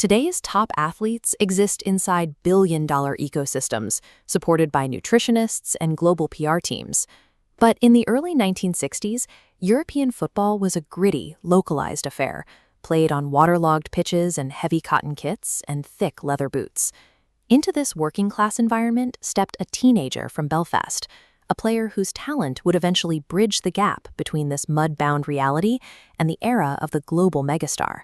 Today's top athletes exist inside billion-dollar ecosystems, supported by nutritionists and global PR teams. But in the early 1960s, European football was a gritty, localized affair, played on waterlogged pitches and heavy cotton kits and thick leather boots. Into this working-class environment stepped a teenager from Belfast, a player whose talent would eventually bridge the gap between this mud-bound reality and the era of the global megastar.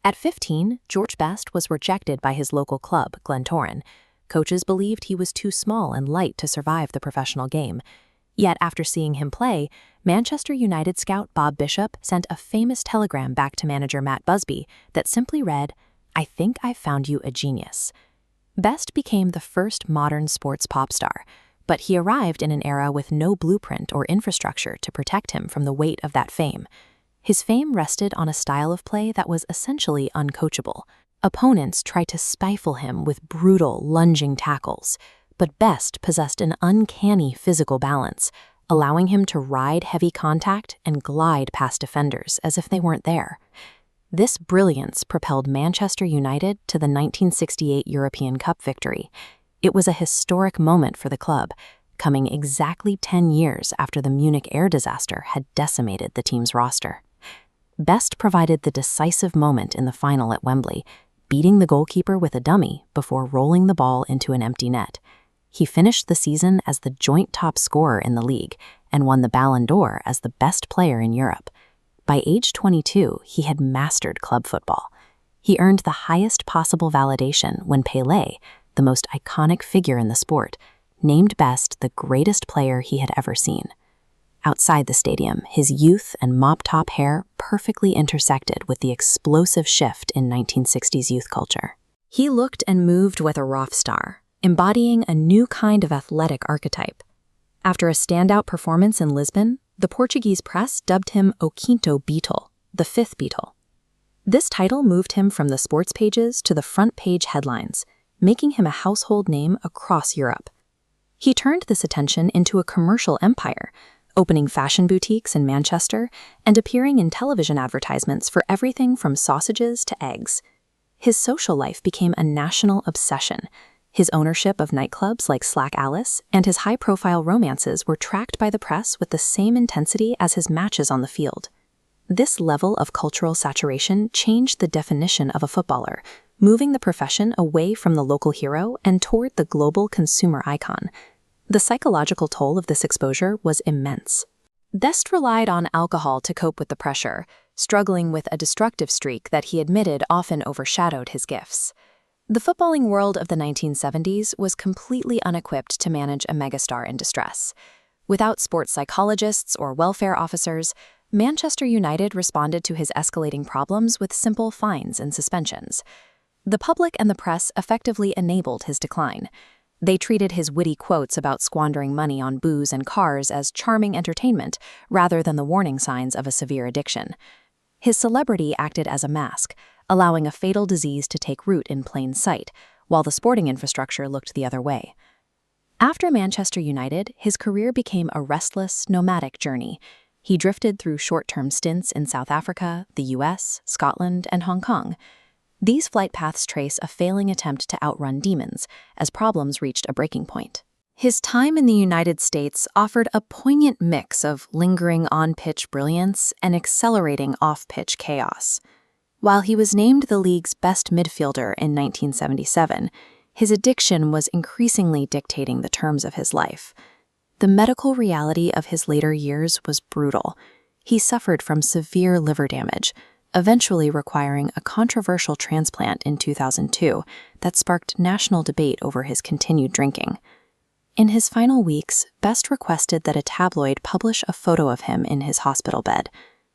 At 15, George Best was rejected by his local club, Glentoran. Coaches believed he was too small and light to survive the professional game. Yet after seeing him play, Manchester United scout Bob Bishop sent a famous telegram back to manager Matt Busby that simply read, "I think I've found you a genius." Best became the first modern sports pop star, but he arrived in an era with no blueprint or infrastructure to protect him from the weight of that fame. His fame rested on a style of play that was essentially uncoachable. Opponents tried to stifle him with brutal, lunging tackles, but Best possessed an uncanny physical balance, allowing him to ride heavy contact and glide past defenders as if they weren't there. This brilliance propelled Manchester United to the 1968 European Cup victory. It was a historic moment for the club, coming exactly 10 years after the Munich air disaster had decimated the team's roster. Best provided the decisive moment in the final at Wembley, beating the goalkeeper with a dummy before rolling the ball into an empty net. He finished the season as the joint top scorer in the league and won the Ballon d'Or as the best player in Europe. By age 22, he had mastered club football. He earned the highest possible validation when Pelé, the most iconic figure in the sport, named Best the greatest player he had ever seen. Outside the stadium, his youth and mop-top hair perfectly intersected with the explosive shift in 1960s youth culture. He looked and moved with a rock star, embodying a new kind of athletic archetype. After a standout performance in Lisbon, the Portuguese press dubbed him O Quinto Beatle, the fifth Beatle. This title moved him from the sports pages to the front-page headlines, making him a household name across Europe. He turned this attention into a commercial empire, opening fashion boutiques in Manchester and appearing in television advertisements for everything from sausages to eggs. His social life became a national obsession. His ownership of nightclubs like Slack Alice and his high-profile romances were tracked by the press with the same intensity as his matches on the field. This level of cultural saturation changed the definition of a footballer, moving the profession away from the local hero and toward the global consumer icon. The psychological toll of this exposure was immense. Best relied on alcohol to cope with the pressure, struggling with a destructive streak that he admitted often overshadowed his gifts. The footballing world of the 1970s was completely unequipped to manage a megastar in distress. Without sports psychologists or welfare officers, Manchester United responded to his escalating problems with simple fines and suspensions. The public and the press effectively enabled his decline. They treated his witty quotes about squandering money on booze and cars as charming entertainment rather than the warning signs of a severe addiction. His celebrity acted as a mask, allowing a fatal disease to take root in plain sight, while the sporting infrastructure looked the other way. After Manchester United, his career became a restless, nomadic journey. He drifted through short-term stints in South Africa, the US, Scotland, and Hong Kong. These flight paths trace a failing attempt to outrun demons, as problems reached a breaking point. His time in the United States offered a poignant mix of lingering on-pitch brilliance and accelerating off-pitch chaos. While he was named the league's best midfielder in 1977, his addiction was increasingly dictating the terms of his life. The medical reality of his later years was brutal. He suffered from severe liver damage, eventually requiring a controversial transplant in 2002 that sparked national debate over his continued drinking. In his final weeks, Best requested that a tabloid publish a photo of him in his hospital bed.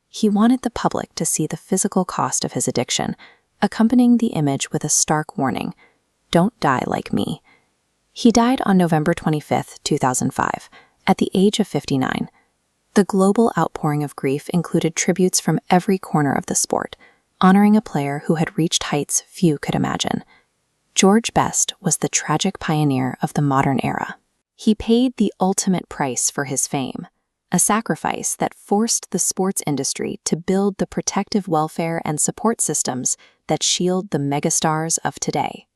He wanted the public to see the physical cost of his addiction, accompanying the image with a stark warning, "Don't die like me." He died on November 25, 2005, at the age of 59. The global outpouring of grief included tributes from every corner of the sport, honoring a player who had reached heights few could imagine. George Best was the tragic pioneer of the modern era. He paid the ultimate price for his fame, a sacrifice that forced the sports industry to build the protective welfare and support systems that shield the megastars of today.